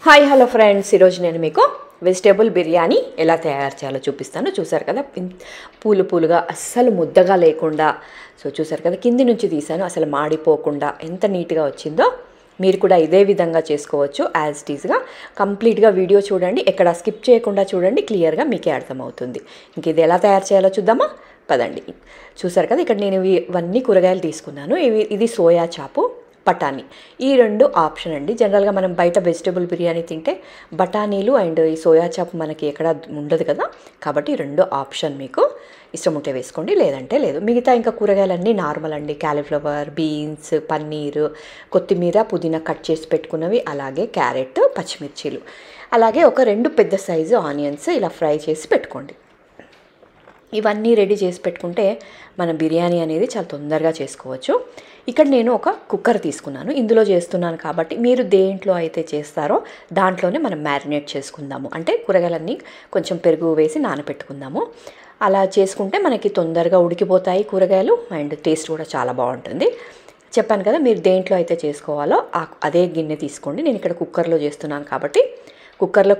Hi hello friends, ఈరోజు నేను మీకు వెజిటేబుల్ బిర్యానీ ఎలా తయారు చేయాలో చూపిస్తాను. చూసారు కదా, పూలు పూలుగా అస్సలు ముద్దగా లేకుండా. చూసారు కదా, కింది నుంచి తీసాను, అసలు మాడిపోకుండా ఎంత నీట్గా వచ్చిందో. మీరు కూడా ఇదే విధంగా చేసుకోవచ్చు, యాజ్ ఇట్ ఈజ్గా. కంప్లీట్గా వీడియో చూడండి, ఎక్కడ స్కిప్ చేయకుండా చూడండి, క్లియర్గా మీకే అర్థమవుతుంది. ఇంక ఇది ఎలా తయారు చేయాలో చూద్దామా, పదండి. చూసారు కదా, ఇక్కడ నేను ఇవన్నీ కూరగాయలు తీసుకున్నాను. ఇది సోయా చాపు, బఠానీ, ఈ రెండు ఆప్షన్ అండి. జనరల్గా మనం బయట వెజిటేబుల్ బిర్యానీ తింటే బఠానీలు అండ్ ఈ సోయా చాప్ మనకి ఎక్కడ ఉండదు కదా, కాబట్టి రెండు ఆప్షన్. మీకు ఇష్టం ఉంటే వేసుకోండి, లేదంటే లేదు. మిగతా ఇంకా కూరగాయలన్నీ నార్మల్ అండి. క్యాలీఫ్లవర్, బీన్స్, పన్నీర్, కొత్తిమీర, పుదీనా కట్ చేసి పెట్టుకున్నవి, అలాగే క్యారెట్, పచ్చిమిర్చీలు, అలాగే ఒక 2 పెద్ద సైజు ఆనియన్స్ ఇలా ఫ్రై చేసి పెట్టుకోండి. ఇవన్నీ రెడీ చేసి పెట్టుకుంటే మన బిర్యానీ అనేది చాలా తొందరగా చేసుకోవచ్చు. ఇక్కడ నేను ఒక కుక్కర్ తీసుకున్నాను, ఇందులో చేస్తున్నాను కాబట్టి మీరు దేంట్లో అయితే చేస్తారో దాంట్లోనే మనం మ్యారినేట్ చేసుకుందాము. అంటే కూరగాయలన్నీ కొంచెం పెరుగు వేసి నానబెట్టుకుందాము. అలా చేసుకుంటే మనకి తొందరగా ఉడికిపోతాయి కూరగాయలు, అండ్ టేస్ట్ కూడా చాలా బాగుంటుంది. చెప్పాను కదా, మీరు దేంట్లో అయితే చేసుకోవాలో అదే గిన్నె తీసుకోండి. నేను ఇక్కడ కుక్కర్లో చేస్తున్నాను కాబట్టి కుక్కర్లో